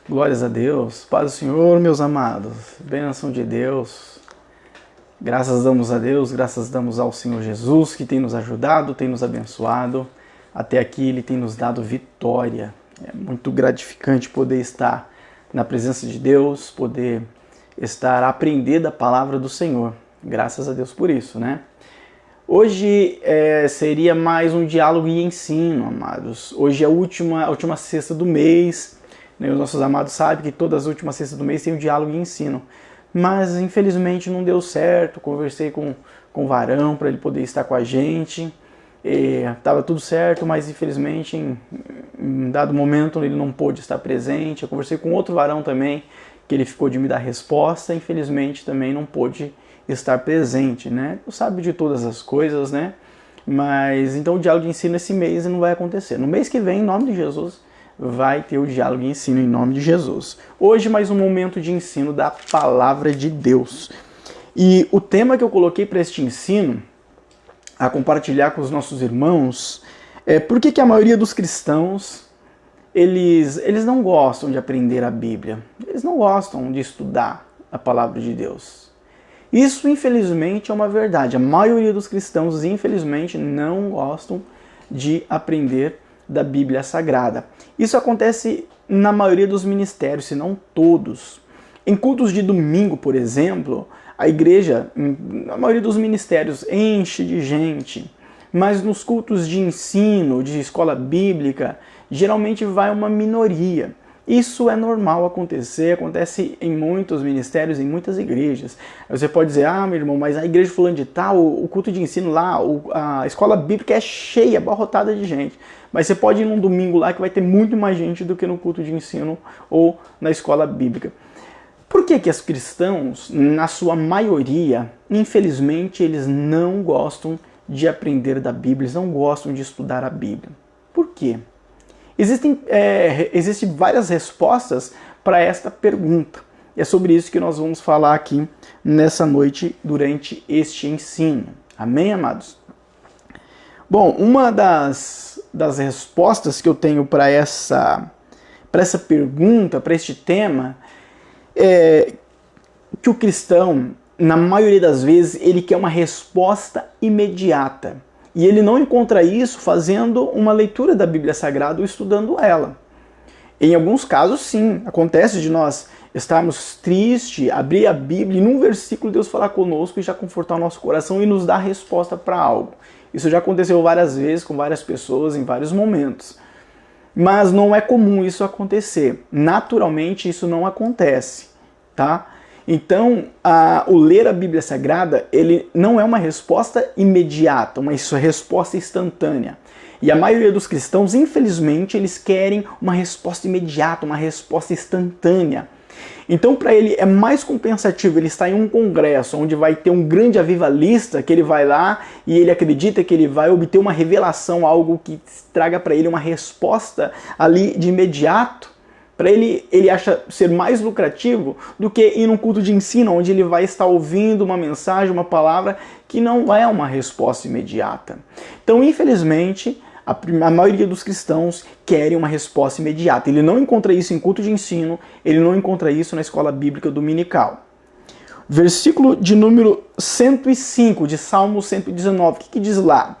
Glórias a Deus, paz do Senhor, meus amados, bênção de Deus, graças damos a Deus, graças damos ao Senhor Jesus, que tem nos ajudado, tem nos abençoado, até aqui Ele tem nos dado vitória. É muito gratificante poder estar na presença de Deus, poder estar a aprender da palavra do Senhor, graças a Deus por isso, né? Hoje seria mais um diálogo e ensino, amados. Hoje é a última sexta do mês. Os nossos amados sabem que todas as últimas sextas do mês tem um diálogo e ensino. Mas infelizmente não deu certo. Conversei com o varão para ele poder estar com a gente. Estava tudo certo, mas infelizmente em dado momento ele não pôde estar presente. Eu conversei com outro varão também, que ele ficou de me dar resposta. Infelizmente também não pôde estar presente, né? Deus sabe de todas as coisas, né? Mas então o diálogo de ensino esse mês não vai acontecer. No mês que vem, em nome de Jesus, vai ter o diálogo de ensino em nome de Jesus. Hoje mais um momento de ensino da palavra de Deus. E o tema que eu coloquei para este ensino, a compartilhar com os nossos irmãos, é por que a maioria dos cristãos, eles não gostam de aprender a Bíblia. Eles não gostam de estudar a palavra de Deus. Isso, infelizmente, é uma verdade. A maioria dos cristãos, infelizmente, não gostam de aprender da Bíblia Sagrada. Isso acontece na maioria dos ministérios, se não todos. Em cultos de domingo, por exemplo, a igreja, a maioria dos ministérios, enche de gente. Mas nos cultos de ensino, de escola bíblica, geralmente vai uma minoria. Isso é normal acontecer, acontece em muitos ministérios, em muitas igrejas. Você pode dizer, meu irmão, mas a igreja fulano de tal, o culto de ensino lá, a escola bíblica é cheia, abarrotada de gente. Mas você pode ir num domingo lá que vai ter muito mais gente do que no culto de ensino ou na escola bíblica. Por que os cristãos, na sua maioria, infelizmente, eles não gostam de aprender da Bíblia, eles não gostam de estudar a Bíblia? Por quê? Existem várias respostas para esta pergunta. E é sobre isso que nós vamos falar aqui nessa noite durante este ensino. Amém, amados? Bom, uma das respostas que eu tenho para essa pergunta, para este tema, é que o cristão, na maioria das vezes, ele quer uma resposta imediata. E ele não encontra isso fazendo uma leitura da Bíblia Sagrada ou estudando ela. Em alguns casos, sim, acontece de nós estarmos tristes, abrir a Bíblia e num versículo Deus falar conosco e já confortar o nosso coração e nos dar resposta para algo. Isso já aconteceu várias vezes com várias pessoas em vários momentos. Mas não é comum isso acontecer. Naturalmente isso não acontece, tá? Então, o ler a Bíblia Sagrada, ele não é uma resposta imediata, uma resposta instantânea. E a maioria dos cristãos, infelizmente, eles querem uma resposta imediata, uma resposta instantânea. Então, para ele é mais compensativo ele estar em um congresso onde vai ter um grande avivalista, que ele vai lá e ele acredita que ele vai obter uma revelação, algo que traga para ele uma resposta ali de imediato. Para ele acha ser mais lucrativo do que ir num culto de ensino, onde ele vai estar ouvindo uma mensagem, uma palavra que não é uma resposta imediata. Então, infelizmente, a maioria dos cristãos querem uma resposta imediata. Ele não encontra isso em culto de ensino, ele não encontra isso na escola bíblica dominical. Versículo de número 105 de Salmo 119, o que diz lá?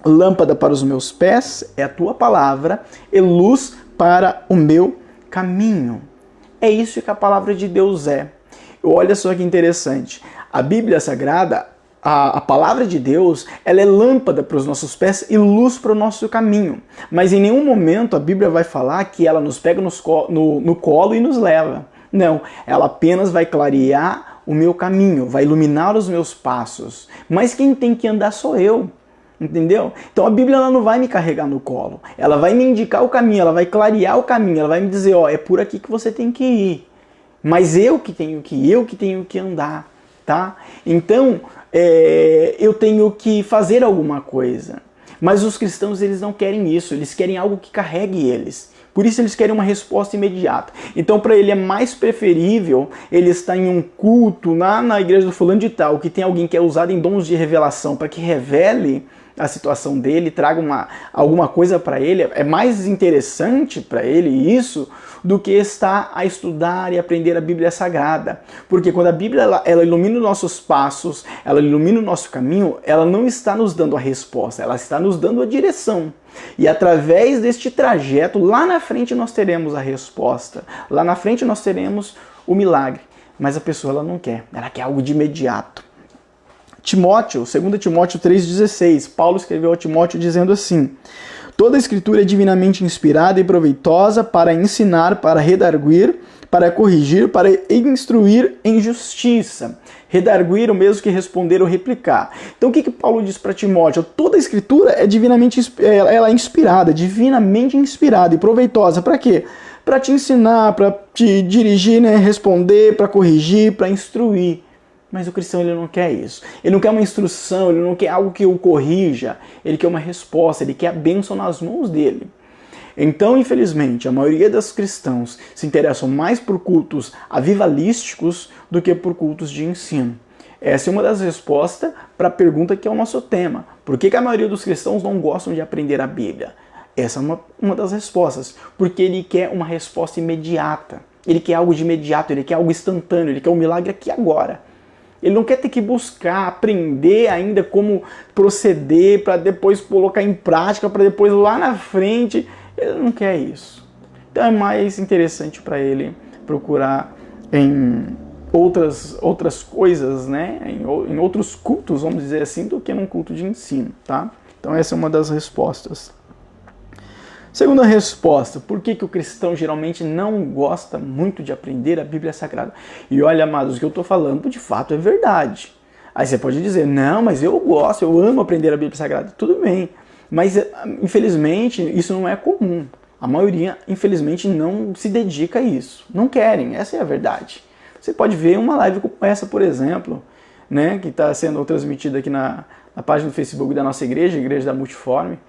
Lâmpada para os meus pés é a tua palavra e luz para o meu caminho. É isso que a palavra de Deus é. Olha só que interessante. A Bíblia Sagrada, a palavra de Deus, ela é lâmpada para os nossos pés e luz para o nosso caminho. Mas em nenhum momento a Bíblia vai falar que ela nos pega no colo e nos leva. Não, ela apenas vai clarear o meu caminho, vai iluminar os meus passos. Mas quem tem que andar sou eu. Entendeu? Então a Bíblia ela não vai me carregar no colo. Ela vai me indicar o caminho, ela vai clarear o caminho, ela vai me dizer, é por aqui que você tem que ir. Mas eu que tenho que andar, tá? Então, eu tenho que fazer alguma coisa. Mas os cristãos, eles não querem isso, eles querem algo que carregue eles. Por isso eles querem uma resposta imediata. Então para ele é mais preferível ele estar em um culto na igreja do fulano de tal, que tem alguém que é usado em dons de revelação para que revele a situação dele, traga alguma coisa para ele. É mais interessante para ele isso do que estar a estudar e aprender a Bíblia Sagrada. Porque quando a Bíblia ela ilumina os nossos passos, ela ilumina o nosso caminho, ela não está nos dando a resposta, ela está nos dando a direção. E através deste trajeto, lá na frente nós teremos a resposta. Lá na frente nós teremos o milagre. Mas a pessoa ela não quer, ela quer algo de imediato. Timóteo, 2 Timóteo 3,16, Paulo escreveu a Timóteo dizendo assim: toda a escritura é divinamente inspirada e proveitosa para ensinar, para redarguir, para corrigir, para instruir em justiça. Redarguir o mesmo que responder ou replicar. Então o que Paulo diz para Timóteo? Toda a escritura é ela é inspirada, divinamente inspirada e proveitosa. Para quê? Para te ensinar, para te dirigir, né, responder, para corrigir, para instruir. Mas o cristão ele não quer isso. Ele não quer uma instrução, ele não quer algo que o corrija. Ele quer uma resposta, ele quer a bênção nas mãos dele. Então, infelizmente, a maioria dos cristãos se interessam mais por cultos avivalísticos do que por cultos de ensino. Essa é uma das respostas para a pergunta que é o nosso tema. Por que a maioria dos cristãos não gostam de aprender a Bíblia? Essa é uma das respostas. Porque ele quer uma resposta imediata. Ele quer algo de imediato, ele quer algo instantâneo, ele quer um milagre aqui agora. Ele não quer ter que buscar, aprender ainda como proceder para depois colocar em prática, para depois lá na frente. Ele não quer isso. Então é mais interessante para ele procurar em outras coisas, né? Em outros cultos, vamos dizer assim, do que num culto de ensino, tá? Então essa é uma das respostas. Segunda resposta, por que o cristão geralmente não gosta muito de aprender a Bíblia Sagrada? E olha, amados, o que eu estou falando de fato é verdade. Aí você pode dizer, não, mas eu gosto, eu amo aprender a Bíblia Sagrada. Tudo bem, mas infelizmente isso não é comum. A maioria, infelizmente, não se dedica a isso. Não querem, essa é a verdade. Você pode ver uma live como essa, por exemplo, né, que está sendo transmitida aqui na página do Facebook da nossa igreja, a Igreja da Multiforme.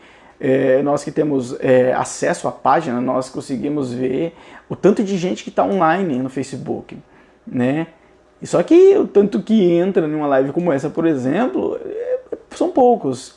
Nós que temos acesso à página, nós conseguimos ver o tanto de gente que está online no Facebook, né? E só que o tanto que entra numa live como essa, por exemplo, são poucos.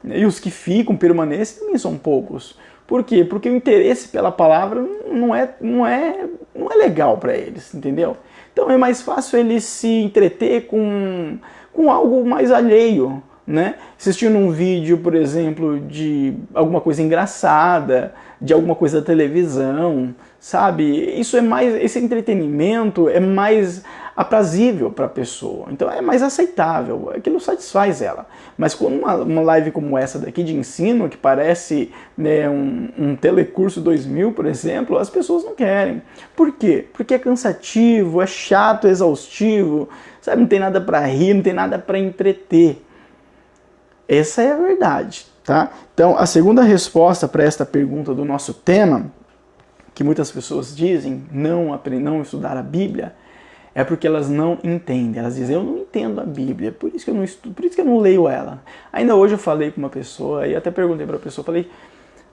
E os que ficam, permanecem, também são poucos. Por quê? Porque o interesse pela palavra não é legal para eles, entendeu? Então é mais fácil eles se entreter com algo mais alheio, né? Assistindo um vídeo, por exemplo, de alguma coisa engraçada, de alguma coisa da televisão, sabe? Esse entretenimento é mais aprazível para a pessoa, então é mais aceitável, aquilo satisfaz ela. Mas quando uma live como essa daqui de ensino, que parece, né, um Telecurso 2000, por exemplo, as pessoas não querem. Por quê? Porque é cansativo, é chato, é exaustivo, sabe? Não tem nada para rir, não tem nada para entreter. Essa é a verdade, tá? Então, a segunda resposta para esta pergunta do nosso tema, que muitas pessoas dizem não estudar a Bíblia, é porque elas não entendem. Elas dizem, eu não entendo a Bíblia, por isso que eu não estudo, por isso que eu não leio ela. Ainda hoje eu falei com uma pessoa, e até perguntei para a pessoa, falei,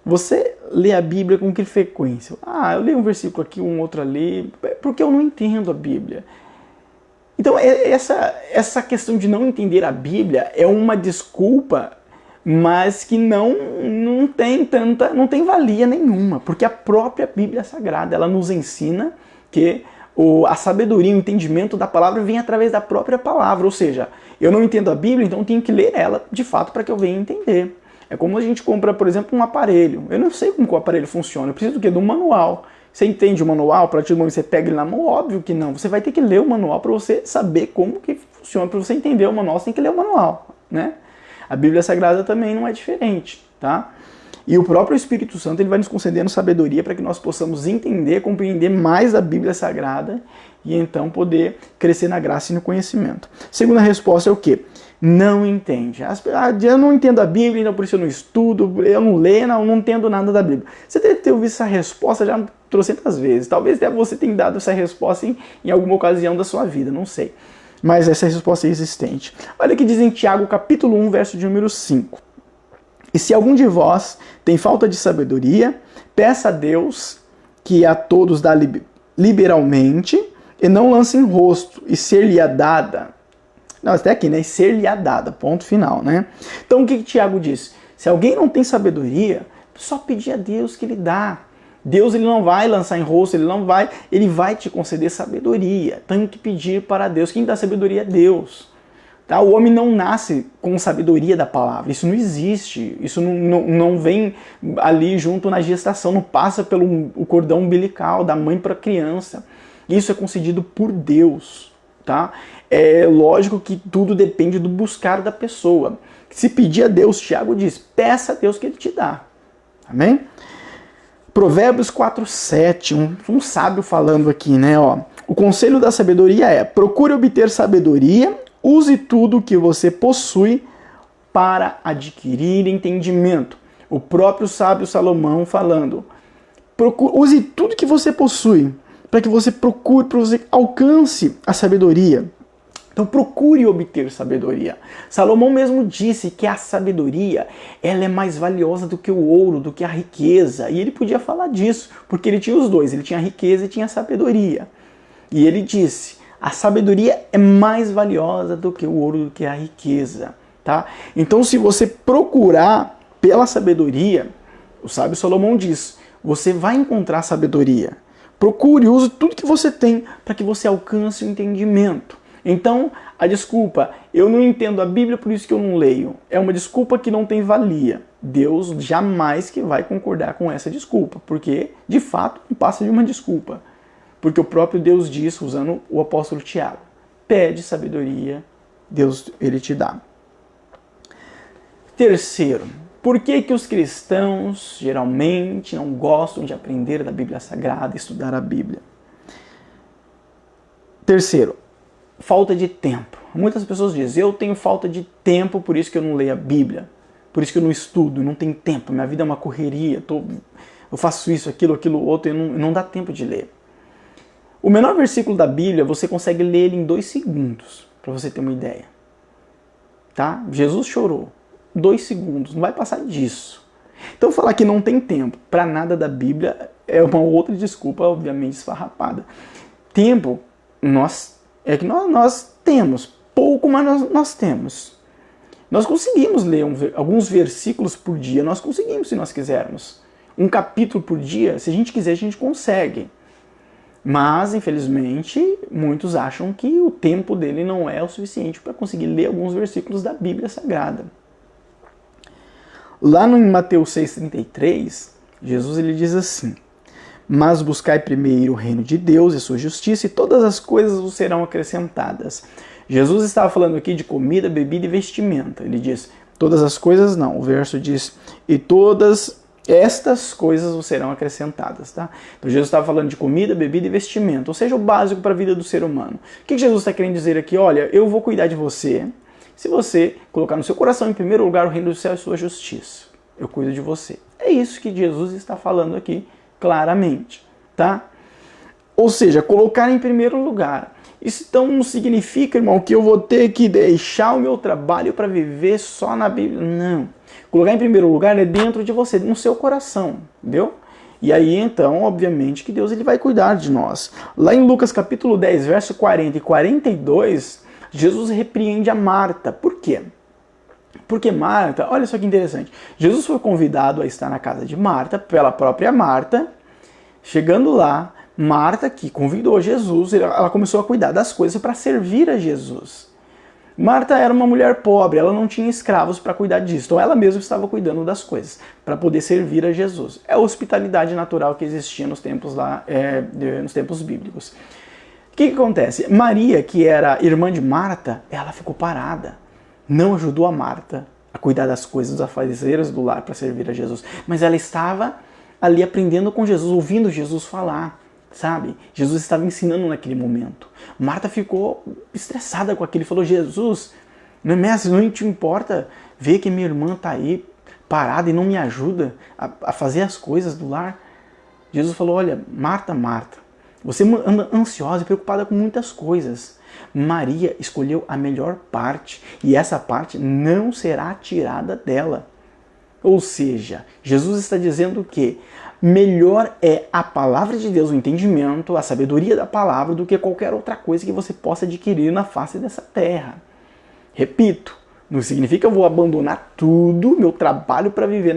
você lê a Bíblia com que frequência? Eu leio um versículo aqui, um outro ali, porque eu não entendo a Bíblia. Então, essa questão de não entender a Bíblia é uma desculpa, mas que não tem valia nenhuma, porque a própria Bíblia Sagrada, ela nos ensina que a sabedoria, o entendimento da palavra vem através da própria palavra, ou seja, eu não entendo a Bíblia, então eu tenho que ler ela de fato para que eu venha entender. É como a gente compra, por exemplo, um aparelho. Eu não sei como que o aparelho funciona, eu preciso do quê? De um manual. Você entende o manual? A partir do momento que você pega ele na mão? Óbvio que não. Você vai ter que ler o manual para você saber como que funciona. Para você entender o manual, você tem que ler o manual, né? A Bíblia Sagrada também não é diferente, tá? E o próprio Espírito Santo ele vai nos concedendo sabedoria para que nós possamos entender, compreender mais a Bíblia Sagrada e então poder crescer na graça e no conhecimento. Segunda resposta é o quê? Não entende. Eu não entendo a Bíblia, então por isso eu não estudo, eu não leio, não entendo nada da Bíblia. Você deve ter ouvido essa resposta já trocentas vezes. Talvez até você tenha dado essa resposta em alguma ocasião da sua vida, não sei. Mas essa resposta é existente. Olha o que diz em Tiago, capítulo 1, verso de número 5. E se algum de vós tem falta de sabedoria, peça a Deus, que a todos dá liberalmente, e não lance em rosto, e ser-lhe-á dada. Não, até aqui, né? E ser-lhe-á dada, ponto final, né? Então o que Tiago diz? Se alguém não tem sabedoria, só pedir a Deus que ele dá. Deus ele não vai lançar em rosto, ele vai te conceder sabedoria. Tem que pedir para Deus. Quem dá sabedoria é Deus. Tá? O homem não nasce com sabedoria da palavra. Isso não existe. Isso não vem ali junto na gestação, não passa pelo o cordão umbilical da mãe para a criança. Isso é concedido por Deus. Tá? É lógico que tudo depende do buscar da pessoa. Se pedir a Deus, Tiago diz, peça a Deus que ele te dá. Amém? Provérbios 4:7, um sábio falando aqui, né? Ó, o conselho da sabedoria é: procure obter sabedoria, use tudo que você possui para adquirir entendimento. O próprio sábio Salomão falando: use tudo que você possui para que você procure, para que você alcance a sabedoria. Então procure obter sabedoria. Salomão mesmo disse que a sabedoria ela é mais valiosa do que o ouro, do que a riqueza. E ele podia falar disso, porque ele tinha os dois. Ele tinha a riqueza e tinha a sabedoria. E ele disse, a sabedoria é mais valiosa do que o ouro, do que a riqueza. Tá? Então se você procurar pela sabedoria, o sábio Salomão diz, você vai encontrar sabedoria. Procure, use tudo que você tem para que você alcance o entendimento. Então, a desculpa, eu não entendo a Bíblia, por isso que eu não leio, é uma desculpa que não tem valia. Deus jamais que vai concordar com essa desculpa, porque, de fato, não passa de uma desculpa. Porque o próprio Deus diz, usando o apóstolo Tiago, pede sabedoria, Deus ele te dá. Terceiro, por que os cristãos geralmente não gostam de aprender da Bíblia Sagrada, estudar a Bíblia? Terceiro, falta de tempo. Muitas pessoas dizem, eu tenho falta de tempo, por isso que eu não leio a Bíblia. Por isso que eu não estudo, não tenho tempo. Minha vida é uma correria, eu faço isso, aquilo outro, e não dá tempo de ler. O menor versículo da Bíblia, você consegue ler ele em 2 segundos, para você ter uma ideia. Tá? Jesus chorou. 2 segundos, não vai passar disso. Então falar que não tem tempo para nada da Bíblia é uma outra desculpa, obviamente, esfarrapada. Tempo, nós temos, pouco, mas nós temos. Nós conseguimos ler alguns versículos por dia, nós conseguimos se nós quisermos. Um capítulo por dia, se a gente quiser, a gente consegue. Mas, infelizmente, muitos acham que o tempo dele não é o suficiente para conseguir ler alguns versículos da Bíblia Sagrada. Lá em Mateus 6,33, Jesus ele diz assim, mas buscai primeiro o reino de Deus e sua justiça, e todas as coisas vos serão acrescentadas. Jesus estava falando aqui de comida, bebida e vestimenta. Ele diz, todas as coisas não. O verso diz, e todas estas coisas vos serão acrescentadas. Tá? Então Jesus estava falando de comida, bebida e vestimenta, ou seja, o básico para a vida do ser humano. O que Jesus está querendo dizer aqui? Olha, eu vou cuidar de você, se você colocar no seu coração em primeiro lugar o reino do céu e sua justiça. Eu cuido de você. É isso que Jesus está falando aqui claramente, tá? Ou seja, colocar em primeiro lugar. Isso então não significa, irmão, que eu vou ter que deixar o meu trabalho para viver só na Bíblia. Não. Colocar em primeiro lugar é dentro de você, no seu coração, entendeu? E aí, então, obviamente, que Deus ele vai cuidar de nós. Lá em Lucas capítulo 10, verso 40 e 42, Jesus repreende a Marta. Por quê? Porque Marta, olha só que interessante, Jesus foi convidado a estar na casa de Marta, pela própria Marta. Chegando lá, Marta, que convidou Jesus, ela começou a cuidar das coisas para servir a Jesus. Marta era uma mulher pobre, ela não tinha escravos para cuidar disso, então ela mesma estava cuidando das coisas, para poder servir a Jesus. É a hospitalidade natural que existia nos tempos, nos tempos bíblicos. O que acontece? Maria, que era irmã de Marta, ela ficou parada. Não ajudou a Marta a cuidar das coisas, dos afazeres do lar para servir a Jesus. Mas ela estava ali aprendendo com Jesus, ouvindo Jesus falar, sabe? Jesus estava ensinando naquele momento. Marta ficou estressada com aquilo e falou, Jesus, não é mestre, não te importa ver que minha irmã está aí parada e não me ajuda a fazer as coisas do lar? Jesus falou, olha, Marta, Marta, você anda ansiosa e preocupada com muitas coisas. Maria escolheu a melhor parte e essa parte não será tirada dela. Ou seja, Jesus está dizendo que melhor é a palavra de Deus, o entendimento, a sabedoria da palavra do que qualquer outra coisa que você possa adquirir na face dessa terra. Repito, não significa que eu vou abandonar tudo, meu trabalho para viver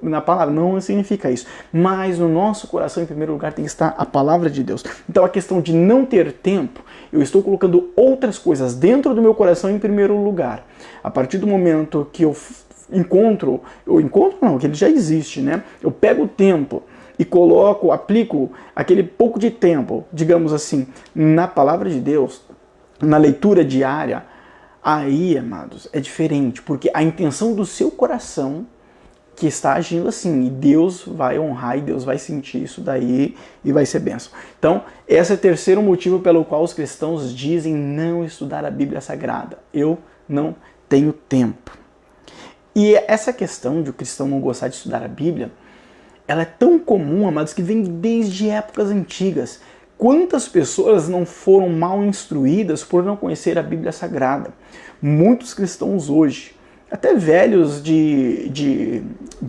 na palavra. Não significa isso. Mas no nosso coração, em primeiro lugar, tem que estar a palavra de Deus. Então a questão de não ter tempo, eu estou colocando outras coisas dentro do meu coração em primeiro lugar. A partir do momento que eu que ele já existe, né? Eu pego o tempo e aplico aquele pouco de tempo, digamos assim, na palavra de Deus, na leitura diária, aí, amados, é diferente, porque a intenção do seu coração que está agindo assim, e Deus vai honrar e Deus vai sentir isso daí e vai ser bênção. Então, esse é o terceiro motivo pelo qual os cristãos dizem não estudar a Bíblia Sagrada. Eu não tenho tempo. E essa questão de o cristão não gostar de estudar a Bíblia, ela é tão comum, amados, que vem desde épocas antigas. Quantas pessoas não foram mal instruídas por não conhecer a Bíblia Sagrada? Muitos cristãos hoje, até velhos de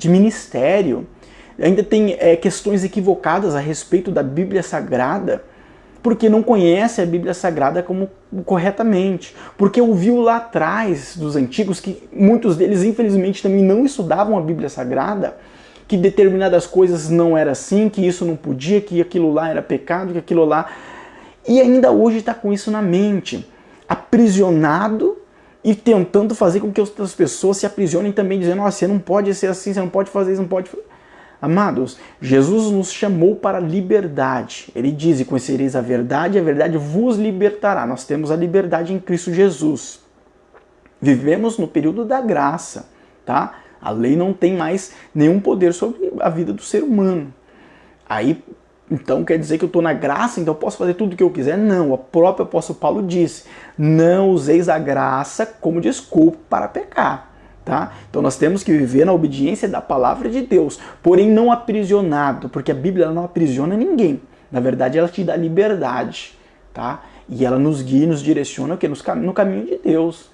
ministério, ainda tem questões equivocadas a respeito da Bíblia Sagrada, porque não conhece a Bíblia Sagrada corretamente, porque ouviu lá atrás dos antigos, que muitos deles infelizmente também não estudavam a Bíblia Sagrada, que determinadas coisas não era assim, que isso não podia, que aquilo lá era pecado, que aquilo lá... E ainda hoje está com isso na mente, aprisionado e tentando fazer com que outras pessoas se aprisionem também, dizendo, você não pode ser assim, você não pode fazer isso, não pode... Amados, Jesus nos chamou para a liberdade. Ele diz, e conhecereis a verdade vos libertará. Nós temos a liberdade em Cristo Jesus. Vivemos no período da graça, tá? A lei não tem mais nenhum poder sobre a vida do ser humano. Aí, então quer dizer que eu estou na graça, então eu posso fazer tudo o que eu quiser? Não, o próprio apóstolo Paulo disse, não useis a graça como desculpa para pecar. Tá? Então nós temos que viver na obediência da palavra de Deus, porém não aprisionado, porque a Bíblia não aprisiona ninguém. Na verdade, ela te dá liberdade, tá? E ela nos guia, nos direciona no caminho de Deus.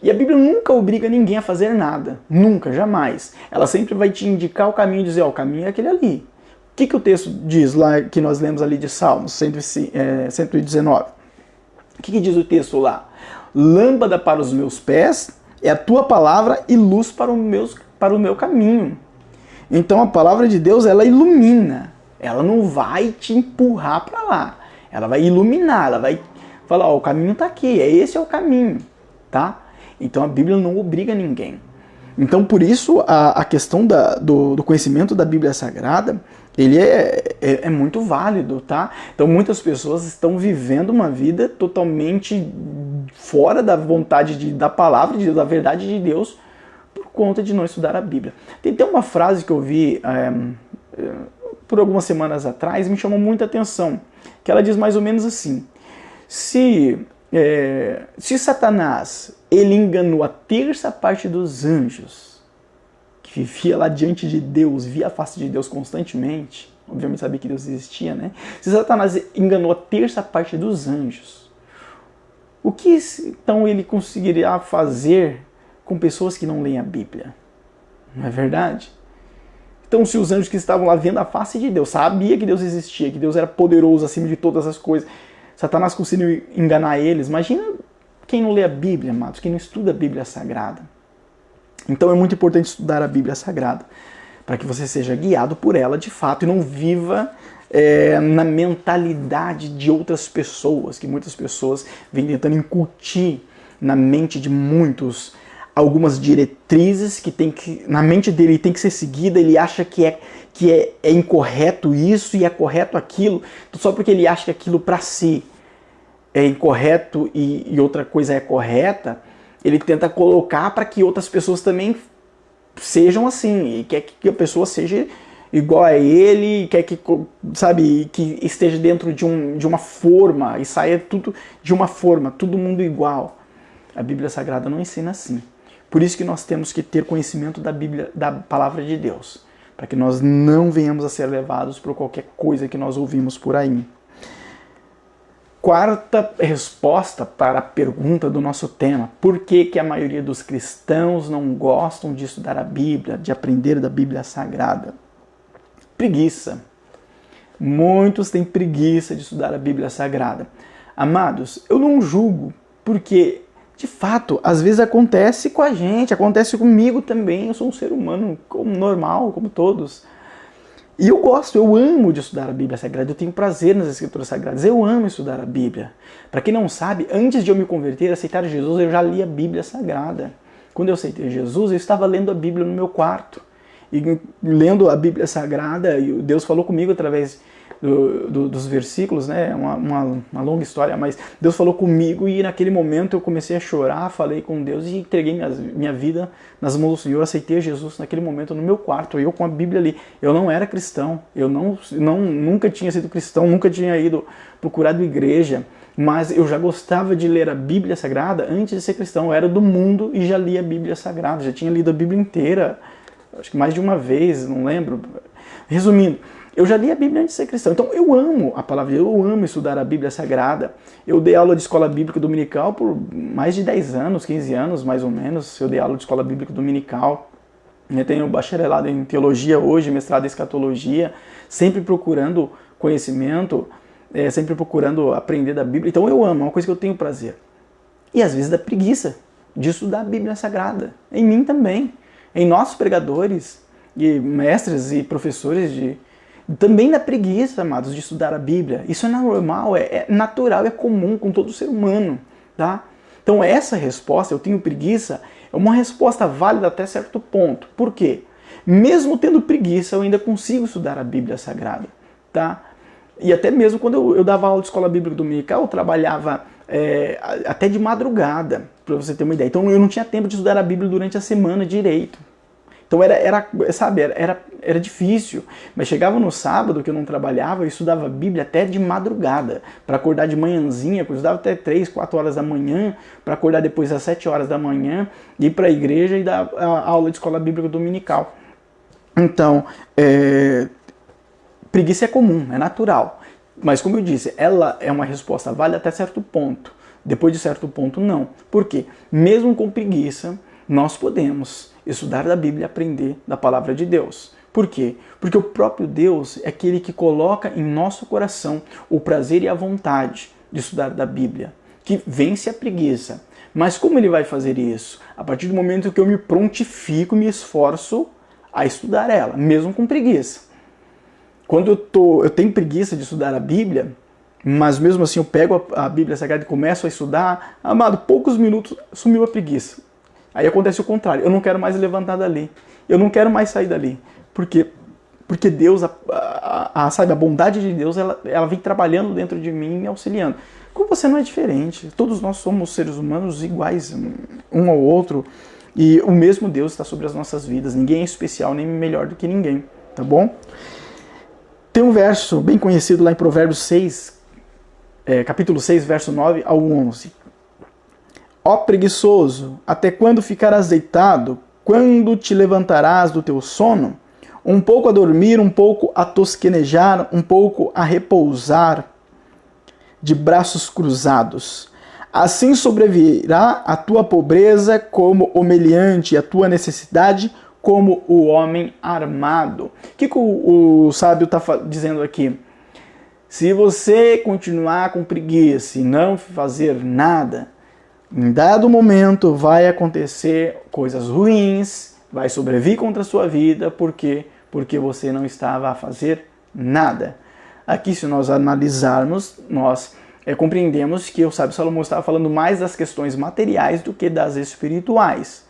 E a Bíblia nunca obriga ninguém a fazer nada. Nunca, jamais. Ela sempre vai te indicar o caminho e dizer, o caminho é aquele ali. O que o texto diz lá, que nós lemos ali de Salmos 119? O que diz o texto lá? Lâmpada para os meus pés é a tua palavra e luz para o meu caminho. Então a palavra de Deus, ela ilumina. Ela não vai te empurrar para lá. Ela vai iluminar, ela vai falar, o caminho está aqui, esse é o caminho, tá? Então a Bíblia não obriga ninguém. Então por isso a questão do conhecimento da Bíblia Sagrada, ele é muito válido, tá? Então muitas pessoas estão vivendo uma vida totalmente fora da vontade da palavra de Deus, da verdade de Deus, por conta de não estudar a Bíblia. Tem até uma frase que eu vi por algumas semanas atrás, me chamou muita atenção, que ela diz mais ou menos assim, se Satanás ele enganou a terça parte dos anjos, que vivia lá diante de Deus, via a face de Deus constantemente, obviamente sabia que Deus existia, né? Se Satanás enganou a terça parte dos anjos, o que então ele conseguiria fazer com pessoas que não leem a Bíblia? Não é verdade? Então, se os anjos que estavam lá vendo a face de Deus, sabia que Deus existia, que Deus era poderoso acima de todas as coisas, Satanás conseguiu enganar eles, imagina quem não lê a Bíblia, amados, quem não estuda a Bíblia Sagrada. Então é muito importante estudar a Bíblia Sagrada, para que você seja guiado por ela de fato e não viva na mentalidade de outras pessoas, que muitas pessoas vêm tentando incutir na mente de muitos algumas diretrizes que na mente dele tem que ser seguida, ele acha que é incorreto isso e é correto aquilo, só porque ele acha que aquilo para si é incorreto e outra coisa é correta, ele tenta colocar para que outras pessoas também sejam assim, e quer que a pessoa seja igual a ele, quer que, sabe, que esteja dentro de uma forma e saia tudo de uma forma, todo mundo igual. A Bíblia Sagrada não ensina assim. Por isso que nós temos que ter conhecimento da Bíblia, da palavra de Deus, para que nós não venhamos a ser levados por qualquer coisa que nós ouvimos por aí. Quarta resposta para a pergunta do nosso tema: por que a maioria dos cristãos não gostam de estudar a Bíblia, de aprender da Bíblia Sagrada? Preguiça. Muitos têm preguiça de estudar a Bíblia Sagrada. Amados, eu não julgo, porque De fato, às vezes acontece com a gente, acontece comigo também. Eu sou um ser humano como normal, como todos. E eu gosto, eu amo de estudar a Bíblia Sagrada, eu tenho prazer nas Escrituras Sagradas, eu amo estudar a Bíblia. Para quem não sabe, antes de eu me converter, aceitar Jesus, eu já li a Bíblia Sagrada. Quando eu aceitei Jesus, eu estava lendo a Bíblia no meu quarto. E lendo a Bíblia Sagrada, e Deus falou comigo através dos versículos, né? Uma longa história, mas Deus falou comigo e naquele momento eu comecei a chorar, falei com Deus e entreguei minha vida nas mãos do Senhor, aceitei Jesus naquele momento no meu quarto, eu com a Bíblia ali. Eu não era cristão, eu nunca tinha sido cristão, nunca tinha ido procurado igreja, mas eu já gostava de ler a Bíblia Sagrada antes de ser cristão. Eu era do mundo e já lia a Bíblia Sagrada, já tinha lido a Bíblia inteira, acho que mais de uma vez, não lembro. Resumindo, eu já li a Bíblia antes de ser cristão, então eu amo a palavra, eu amo estudar a Bíblia Sagrada. Eu dei aula de escola bíblica dominical por mais de 10 anos, 15 anos mais ou menos, eu dei aula de escola bíblica dominical. Eu tenho bacharelado em teologia hoje, mestrado em escatologia, sempre procurando conhecimento, sempre procurando aprender da Bíblia. Então eu amo, é uma coisa que eu tenho prazer. E às vezes dá preguiça de estudar a Bíblia Sagrada, em mim também, em nossos pregadores e mestres e professores também dá preguiça, amados, de estudar a Bíblia. Isso é normal, é natural, é comum com todo ser humano, tá? Então essa resposta, eu tenho preguiça, é uma resposta válida até certo ponto. Por quê? Mesmo tendo preguiça, eu ainda consigo estudar a Bíblia Sagrada, tá? E até mesmo quando eu dava aula de escola bíblica dominical, eu trabalhava até de madrugada, para você ter uma ideia. Então eu não tinha tempo de estudar a Bíblia durante a semana direito. Então era difícil, mas chegava no sábado que eu não trabalhava, eu estudava a Bíblia até de madrugada, para acordar de manhãzinha, eu estudava até 3, 4 horas da manhã, para acordar depois às 7 horas da manhã, ir para a igreja e dar a aula de escola bíblica dominical. Então, preguiça é comum, é natural, mas como eu disse, ela é uma resposta válida até certo ponto, depois de certo ponto não. Por quê? Mesmo com preguiça, nós podemos estudar da Bíblia e aprender da palavra de Deus. Por quê? Porque o próprio Deus é aquele que coloca em nosso coração o prazer e a vontade de estudar da Bíblia, que vence a preguiça. Mas como ele vai fazer isso? A partir do momento que eu me prontifico, me esforço a estudar ela, mesmo com preguiça. Quando eu tenho preguiça de estudar a Bíblia, mas mesmo assim eu pego a Bíblia Sagrada e começo a estudar, amado, poucos minutos sumiu a preguiça. Aí acontece o contrário, eu não quero mais levantar dali, eu não quero mais sair dali. Por quê? Porque Deus, sabe, a bondade de Deus, ela vem trabalhando dentro de mim, me auxiliando. Como você não é diferente, todos nós somos seres humanos iguais, um ao outro, e o mesmo Deus está sobre as nossas vidas, ninguém é especial nem melhor do que ninguém, tá bom? Tem um verso bem conhecido lá em Provérbios 6, capítulo 6, verso 9 ao 11. Ó preguiçoso, até quando ficarás deitado? Quando te levantarás do teu sono? Um pouco a dormir, um pouco a tosquenejar, um pouco a repousar de braços cruzados. Assim sobrevirá a tua pobreza como o meliante, a tua necessidade como o homem armado. O que o sábio está dizendo aqui? Se você continuar com preguiça e não fazer nada, em dado momento vai acontecer coisas ruins, vai sobrevir contra a sua vida, por quê? Porque você não estava a fazer nada. Aqui, se nós analisarmos, nós compreendemos que o sábio Salomão estava falando mais das questões materiais do que das espirituais.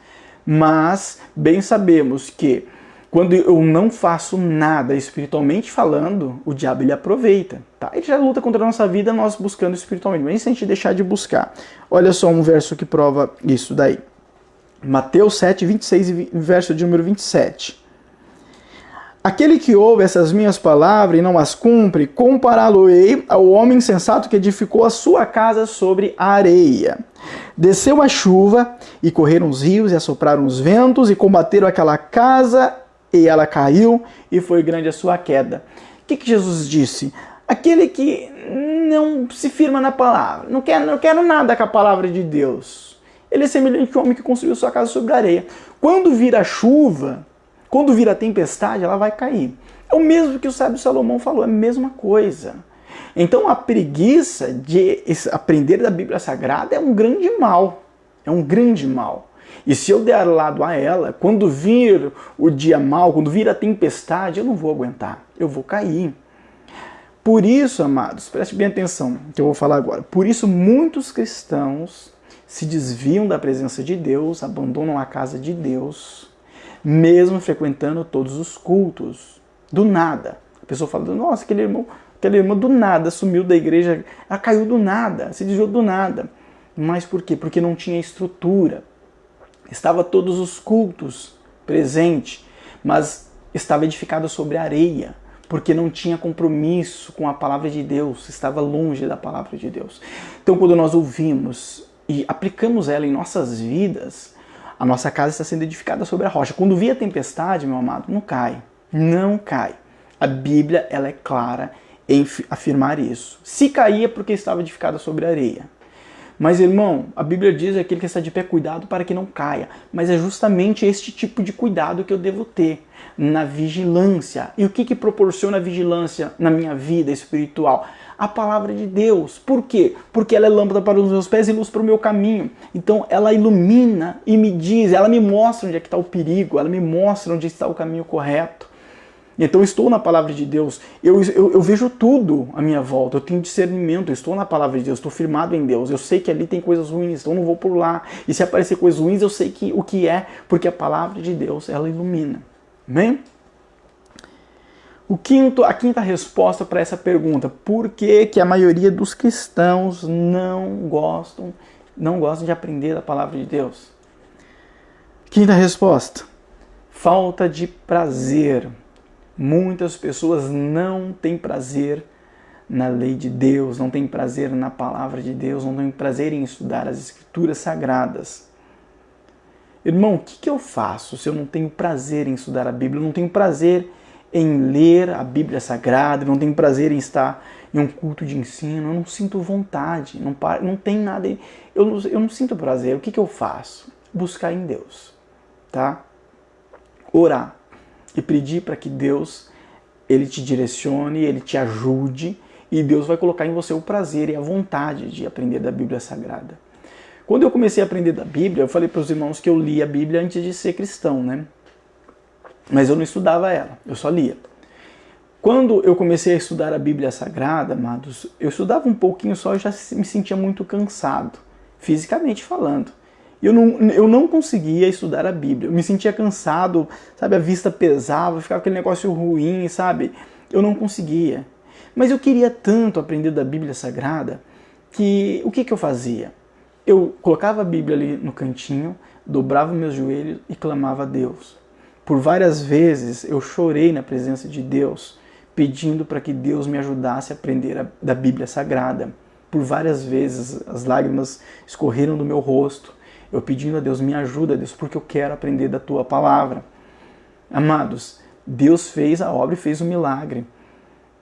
Mas bem sabemos que quando eu não faço nada espiritualmente falando, o diabo ele aproveita. Tá? Ele já luta contra a nossa vida, nós buscando espiritualmente. Mas se a gente deixar de buscar. Olha só um verso que prova isso daí. Mateus 7, 26 e verso de número 27. Aquele que ouve essas minhas palavras e não as cumpre, compará-lo-ei ao homem sensato que edificou a sua casa sobre a areia. Desceu a chuva, e correram os rios, e assopraram os ventos, e combateram aquela casa, e ela caiu, e foi grande a sua queda. O que Jesus disse? Aquele que não se firma na palavra, não quero nada com a palavra de Deus. Ele é semelhante ao homem que construiu sua casa sobre a areia. Quando vir a chuva, quando vir a tempestade, ela vai cair. É o mesmo que o sábio Salomão falou, é a mesma coisa. Então a preguiça de aprender da Bíblia Sagrada é um grande mal. é um grande mal. E se eu der lado a ela, quando vir o dia mau, quando vir a tempestade, eu não vou aguentar, eu vou cair. Por isso, amados, preste bem atenção no que eu vou falar agora. Por isso, muitos cristãos se desviam da presença de Deus, abandonam a casa de Deus, mesmo frequentando todos os cultos. Do nada. A pessoa fala, nossa, aquele irmão do nada sumiu da igreja, ela caiu do nada, se desviou do nada. Mas por quê? Porque não tinha estrutura. Estava todos os cultos presente, mas estava edificado sobre areia, porque não tinha compromisso com a palavra de Deus, estava longe da palavra de Deus. Então, quando nós ouvimos e aplicamos ela em nossas vidas, a nossa casa está sendo edificada sobre a rocha. Quando vir a tempestade, meu amado, não cai, não cai. A Bíblia, ela é clara em afirmar isso. Se cair é porque estava edificada sobre areia. Mas, irmão, a Bíblia diz que aquele que está de pé, cuidado para que não caia. Mas é justamente este tipo de cuidado que eu devo ter na vigilância. E o que proporciona a vigilância na minha vida espiritual? A palavra de Deus. Por quê? Porque ela é lâmpada para os meus pés e luz para o meu caminho. Então, ela ilumina e me diz, ela me mostra onde é que está o perigo, ela me mostra onde está o caminho correto. Então eu estou na palavra de Deus, eu vejo tudo à minha volta, eu tenho discernimento, eu estou na palavra de Deus, estou firmado em Deus, eu sei que ali tem coisas ruins, então eu não vou por lá. E se aparecer coisas ruins, eu sei o que é, porque a palavra de Deus, ela ilumina. Amém? A quinta resposta para essa pergunta, por que a maioria dos cristãos não gostam de aprender a palavra de Deus? Quinta resposta, falta de prazer. Muitas pessoas não têm prazer na lei de Deus, não têm prazer na palavra de Deus, não têm prazer em estudar as Escrituras Sagradas. Irmão, o que eu faço se eu não tenho prazer em estudar a Bíblia? Eu não tenho prazer em ler a Bíblia Sagrada, eu não tenho prazer em estar em um culto de ensino, eu não sinto vontade, não tem nada, eu não sinto prazer. O que eu faço? Buscar em Deus, tá? Orar. E pedir para que Deus, Ele te direcione, Ele te ajude, e Deus vai colocar em você o prazer e a vontade de aprender da Bíblia Sagrada. Quando eu comecei a aprender da Bíblia, eu falei para os irmãos que eu lia a Bíblia antes de ser cristão, né? Mas eu não estudava ela, eu só lia. Quando eu comecei a estudar a Bíblia Sagrada, amados, eu estudava um pouquinho só e já me sentia muito cansado, fisicamente falando. Eu não conseguia estudar a Bíblia, eu me sentia cansado, sabe, a vista pesava, ficava aquele negócio ruim, sabe, eu não conseguia. Mas eu queria tanto aprender da Bíblia Sagrada, que o que eu fazia? Eu colocava a Bíblia ali no cantinho, dobrava meus joelhos e clamava a Deus. Por várias vezes eu chorei na presença de Deus, pedindo para que Deus me ajudasse a aprender da Bíblia Sagrada. Por várias vezes as lágrimas escorreram do meu rosto, eu pedindo a Deus, me ajuda, Deus, porque eu quero aprender da Tua Palavra. Amados, Deus fez a obra e fez o milagre.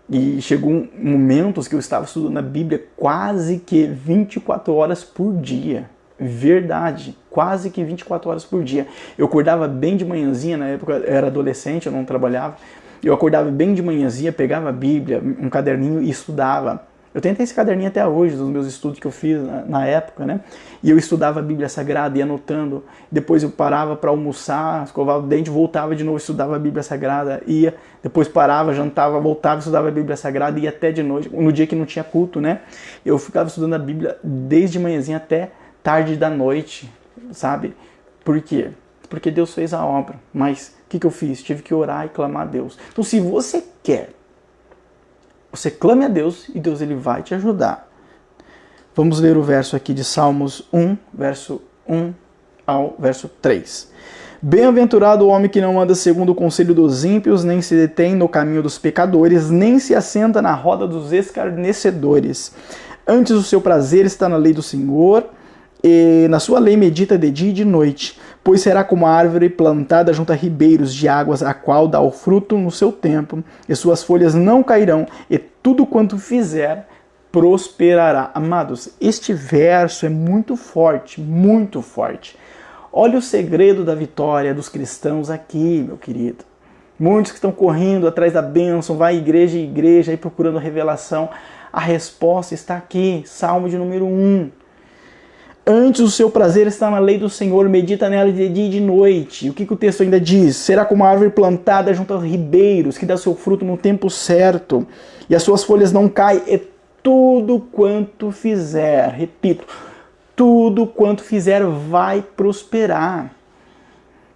E chegou momentos que eu estava estudando a Bíblia quase que 24 horas por dia. Verdade, quase que 24 horas por dia. Eu acordava bem de manhãzinha, na época eu era adolescente, eu não trabalhava. Eu acordava bem de manhãzinha, pegava a Bíblia, um caderninho e estudava. Eu tenho até esse caderninho até hoje, dos meus estudos que eu fiz na época, né? E eu estudava a Bíblia Sagrada, ia anotando. Depois eu parava para almoçar, escovava o dente, voltava de novo, estudava a Bíblia Sagrada, ia. Depois parava, jantava, voltava, estudava a Bíblia Sagrada, ia até de noite. No dia que não tinha culto, né? Eu ficava estudando a Bíblia desde manhãzinha até tarde da noite, sabe? Por quê? Porque Deus fez a obra. Mas o que eu fiz? Tive que orar e clamar a Deus. Então, se você quer, você clame a Deus e Deus ele vai te ajudar. Vamos ler o verso aqui de Salmos 1, verso 1 ao verso 3. Bem-aventurado o homem que não anda segundo o conselho dos ímpios, nem se detém no caminho dos pecadores, nem se assenta na roda dos escarnecedores. Antes o seu prazer está na lei do Senhor, e na sua lei medita de dia e de noite. Pois será como a árvore plantada junto a ribeiros de águas, a qual dá o fruto no seu tempo, e suas folhas não cairão, e tudo quanto fizer prosperará. Amados, este verso é muito forte, muito forte. Olha o segredo da vitória dos cristãos aqui, meu querido. Muitos que estão correndo atrás da bênção, vai igreja em igreja, aí procurando a revelação. A resposta está aqui, Salmo de número 1. Antes o seu prazer está na lei do Senhor, medita nela de dia e de noite. O que o texto ainda diz? Será como uma árvore plantada junto aos ribeiros, que dá seu fruto no tempo certo, e as suas folhas não caem, e tudo quanto fizer, repito, tudo quanto fizer vai prosperar.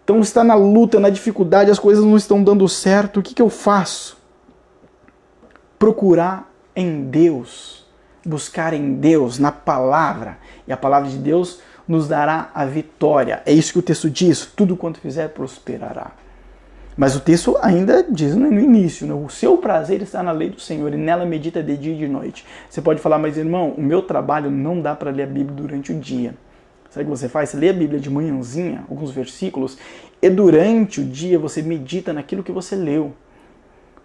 Então está na luta, na dificuldade, as coisas não estão dando certo, o que eu faço? Procurar em Deus, buscar em Deus, na palavra, e a palavra de Deus nos dará a vitória. É isso que o texto diz, tudo quanto fizer prosperará. Mas o texto ainda diz no início, né? O seu prazer está na lei do Senhor e nela medita de dia e de noite. Você pode falar, mas irmão, o meu trabalho não dá para ler a Bíblia durante o dia. Sabe o que você faz? Você lê a Bíblia de manhãzinha, alguns versículos, e durante o dia você medita naquilo que você leu.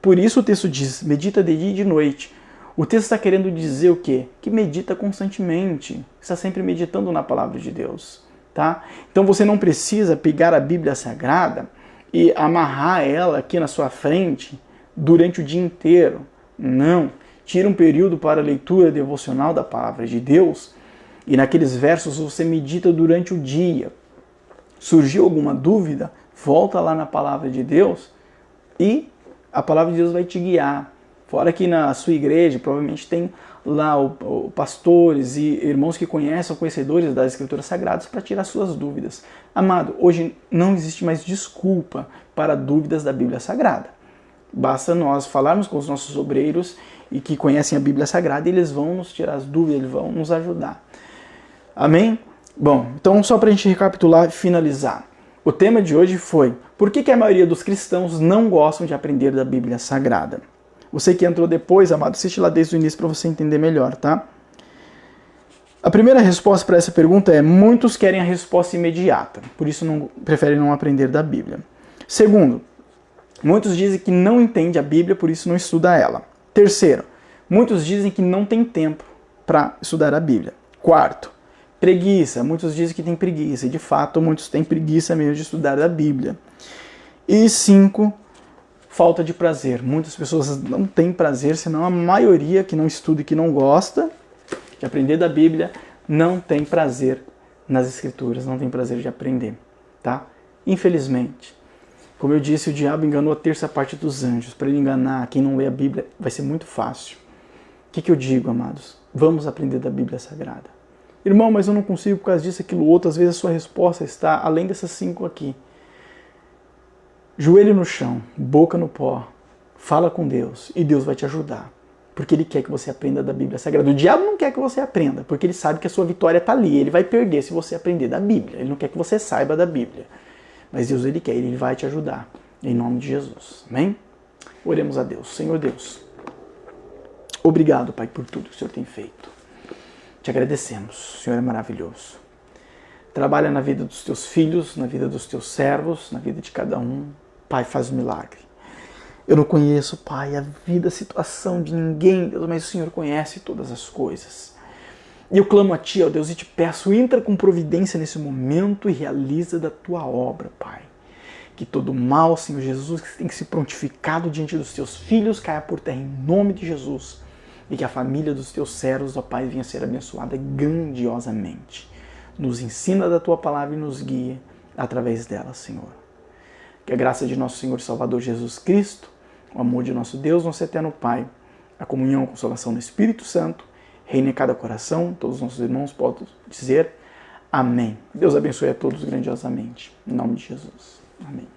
Por isso o texto diz, medita de dia e de noite. O texto está querendo dizer o quê? Que medita constantemente, está sempre meditando na palavra de Deus, tá? Então você não precisa pegar a Bíblia Sagrada e amarrar ela aqui na sua frente durante o dia inteiro. Não. Tira um período para a leitura devocional da palavra de Deus e naqueles versos você medita durante o dia. Surgiu alguma dúvida? Volta lá na palavra de Deus e a palavra de Deus vai te guiar. Fora que na sua igreja provavelmente tem lá pastores e irmãos que conhecem, conhecedores das Escrituras Sagradas para tirar suas dúvidas. Amado, hoje não existe mais desculpa para dúvidas da Bíblia Sagrada. Basta nós falarmos com os nossos obreiros e que conhecem a Bíblia Sagrada e eles vão nos tirar as dúvidas, eles vão nos ajudar. Amém? Bom, então só para a gente recapitular e finalizar. O tema de hoje foi: por que a maioria dos cristãos não gostam de aprender da Bíblia Sagrada? Você que entrou depois, amado, assiste lá desde o início para você entender melhor, tá? A primeira resposta para essa pergunta é: muitos querem a resposta imediata, por isso preferem não aprender da Bíblia. Segundo, muitos dizem que não entende a Bíblia, por isso não estuda ela. Terceiro, muitos dizem que não tem tempo para estudar a Bíblia. Quarto, preguiça. Muitos dizem que tem preguiça, e de fato muitos têm preguiça mesmo de estudar a Bíblia. E cinco, falta de prazer. Muitas pessoas não têm prazer, senão a maioria que não estuda e que não gosta de aprender da Bíblia não tem prazer nas Escrituras, não tem prazer de aprender, tá? Infelizmente, como eu disse, o diabo enganou a terça parte dos anjos. Para ele enganar quem não lê a Bíblia vai ser muito fácil. O que eu digo, amados? Vamos aprender da Bíblia Sagrada. Irmão, mas eu não consigo por causa disso, aquilo, outro. Às vezes a sua resposta está além dessas 5 aqui. Joelho no chão, boca no pó, fala com Deus e Deus vai te ajudar. Porque Ele quer que você aprenda da Bíblia Sagrada. O diabo não quer que você aprenda, porque ele sabe que a sua vitória está ali. Ele vai perder se você aprender da Bíblia. Ele não quer que você saiba da Bíblia. Mas Deus, Ele quer, Ele vai te ajudar. Em nome de Jesus. Amém? Oremos a Deus. Senhor Deus, obrigado, Pai, por tudo que o Senhor tem feito. Te agradecemos. O Senhor é maravilhoso. Trabalha na vida dos teus filhos, na vida dos teus servos, na vida de cada um. Pai, faz um milagre. Eu não conheço, Pai, a vida, a situação de ninguém, Deus, mas o Senhor conhece todas as coisas. E eu clamo a Ti, ó Deus, e te peço, entra com providência nesse momento e realiza da Tua obra, Pai. Que todo mal, Senhor Jesus, que tem que ser prontificado diante dos Teus filhos, caia por terra em nome de Jesus. E que a família dos Teus servos, ó Pai, venha ser abençoada grandiosamente. Nos ensina da Tua palavra e nos guia através dela, Senhor. Que a graça de nosso Senhor e Salvador Jesus Cristo, o amor de nosso Deus, nosso eterno Pai, a comunhão e a consolação do Espírito Santo, reine em cada coração. Todos os nossos irmãos podem dizer amém. Deus abençoe a todos grandiosamente. Em nome de Jesus. Amém.